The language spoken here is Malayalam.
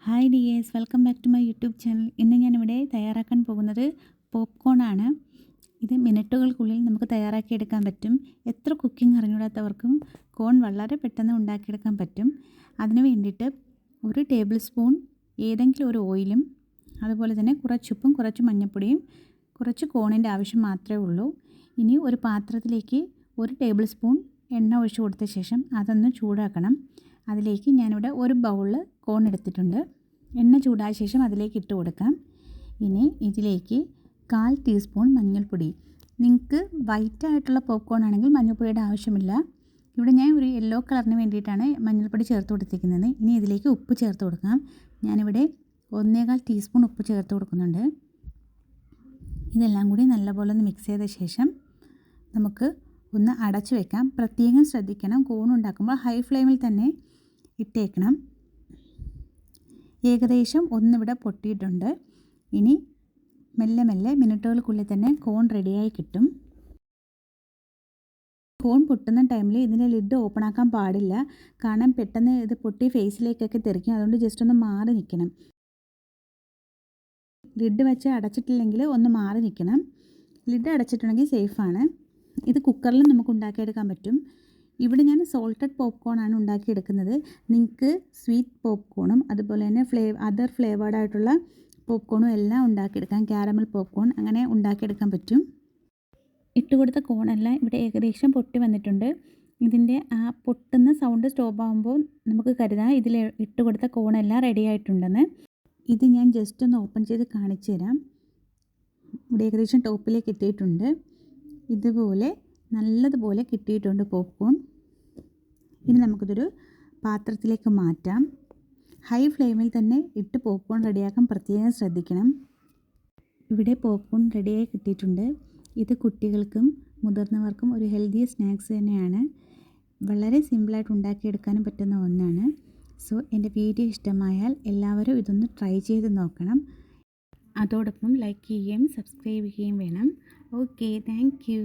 Hi dears, welcome back to my YouTube channel. ഇന്ന് ഞാനിവിടെ തയ്യാറാക്കാൻ പോകുന്നത് പോപ്കോൺ ആണ്. ഇത് മിനിറ്റുകൾക്കുള്ളിൽ നമുക്ക് തയ്യാറാക്കിയെടുക്കാൻ പറ്റും. എത്ര കുക്കിംഗ് അറിഞ്ഞൂടാത്തവർക്കും കോൺ വളരെ പെട്ടെന്ന് ഉണ്ടാക്കിയെടുക്കാൻ പറ്റും. അതിന് വേണ്ടിയിട്ട് 1 ടേബിൾ സ്പൂൺ ഏതെങ്കിലും ഒരു ഓയിലും അതുപോലെ തന്നെ കുറച്ച് ഉപ്പും കുറച്ച് മഞ്ഞൾപ്പൊടിയും കുറച്ച് കോണിൻ്റെ ആവശ്യം മാത്രമേ ഉള്ളൂ. ഇനി ഒരു പാത്രത്തിലേക്ക് 1 ടേബിൾ സ്പൂൺ എണ്ണ ഒഴിച്ച് കൊടുത്ത ശേഷം അതൊന്ന് ചൂടാക്കണം. അതിലേക്ക് ഞാനിവിടെ ഒരു ബൗളിൽ കോൺ എടുത്തിട്ടുണ്ട്. എണ്ണ ചൂടായ ശേഷം അതിലേക്ക് ഇട്ട് കൊടുക്കാം. ഇനി ഇതിലേക്ക് 1/4 ടീസ്പൂൺ മഞ്ഞൾപ്പൊടി. നിങ്ങൾക്ക് വൈറ്റ് ആയിട്ടുള്ള പോപ്കോൺ ആണെങ്കിൽ മഞ്ഞൾപ്പൊടിയുടെ ആവശ്യമില്ല. ഇവിടെ ഞാൻ ഒരു യെല്ലോ കളറിന് വേണ്ടിയിട്ടാണ് മഞ്ഞൾപ്പൊടി ചേർത്ത് കൊടുത്തിരിക്കുന്നത്. ഇനി ഇതിലേക്ക് ഉപ്പ് ചേർത്ത് കൊടുക്കാം. ഞാനിവിടെ 1/4 ടീസ്പൂൺ ഉപ്പ് ചേർത്ത് കൊടുക്കുന്നുണ്ട്. ഇതെല്ലാം കൂടി നല്ലപോലെ ഒന്ന് മിക്സ് ചെയ്ത ശേഷം നമുക്ക് ഒന്ന് അടച്ചു വെക്കാം. പ്രത്യേകം ശ്രദ്ധിക്കണം, കോൺ ഉണ്ടാക്കുമ്പോൾ ഹൈ ഫ്ലെയിമിൽ തന്നെ ഇട്ടേക്കണം. ഏകദേശം ഒന്നിവിടെ പൊട്ടിയിട്ടുണ്ട്. ഇനി മെല്ലെ മെല്ലെ മിനിറ്റുകൾക്കുള്ളിൽ തന്നെ കോൺ റെഡിയായി കിട്ടും. കോൺ പൊട്ടുന്ന ടൈമിൽ ഇതിൻ്റെ ലിഡ് ഓപ്പൺ ആക്കാൻ പാടില്ല. കാരണം പെട്ടെന്ന് ഇത് പൊട്ടി ഫേസിലേക്കൊക്കെ തെറിക്കും. അതുകൊണ്ട് ജസ്റ്റ് ഒന്ന് മാറി നിൽക്കണം. ലിഡ് വെച്ച് അടച്ചിട്ടില്ലെങ്കിൽ ഒന്ന് മാറി നിൽക്കണം. ലിഡ് അടച്ചിട്ടുണ്ടെങ്കിൽ സേഫാണ്. ഇത് കുക്കറിലും നമുക്ക് ഉണ്ടാക്കിയെടുക്കാൻ പറ്റും. ഇവിടെ ഞാൻ സോൾട്ടഡ് പോപ്കോൺ ആണ് ഉണ്ടാക്കിയെടുക്കുന്നത്. നിങ്ങൾക്ക് സ്വീറ്റ് പോപ്കോണും അതുപോലെ തന്നെ അതർ ഫ്ലേവേർഡ് ആയിട്ടുള്ള പോപ്കോണും എല്ലാം ഉണ്ടാക്കിയെടുക്കാം. കാരമൽ പോപ്കോൺ അങ്ങനെ ഉണ്ടാക്കിയെടുക്കാൻ പറ്റും. ഇട്ട് കൊടുത്ത കോണെല്ലാം ഇവിടെ ഏകദേശം പൊട്ടി വന്നിട്ടുണ്ട്. ഇതിൻ്റെ ആ പൊട്ടുന്ന സൗണ്ട് സ്റ്റോപ്പ് ആകുമ്പോൾ നമുക്ക് കരുതാം ഇതിൽ ഇട്ട് കൊടുത്ത കോണെല്ലാം റെഡി ആയിട്ടുണ്ടെന്ന്. ഇത് ഞാൻ ജസ്റ്റ് ഒന്ന് ഓപ്പൺ ചെയ്ത് കാണിച്ചു തരാം. ഇവിടെ ഏകദേശം ടോപ്പിലേക്ക് എത്തിയിട്ടുണ്ട്. ഇതുപോലെ നല്ലതുപോലെ കിട്ടിയിട്ടുണ്ട് പോപ്കോൺ. ഇനി നമുക്കിതൊരു പാത്രത്തിലേക്ക് മാറ്റാം. ഹൈ ഫ്ലെയിമിൽ തന്നെ ഇട്ട് പോപ്കോൺ റെഡിയാക്കാൻ പ്രത്യേകം ശ്രദ്ധിക്കണം. ഇവിടെ പോപ്കോൺ റെഡിയായി കിട്ടിയിട്ടുണ്ട്. ഇത് കുട്ടികൾക്കും മുതിർന്നവർക്കും ഒരു ഹെൽത്തി സ്നാക്സ് തന്നെയാണ്. വളരെ സിമ്പിളായിട്ട് ഉണ്ടാക്കിയെടുക്കാനും പറ്റുന്ന ഒന്നാണ്. സോ എൻ്റെ വീഡിയോ ഇഷ്ടമായാൽ എല്ലാവരും ഇതൊന്ന് ട്രൈ ചെയ്ത് നോക്കണം. അതോടൊപ്പം ലൈക്ക് ചെയ്യുകയും സബ്സ്ക്രൈബ് ചെയ്യുകയും വേണം. Okay, thank you.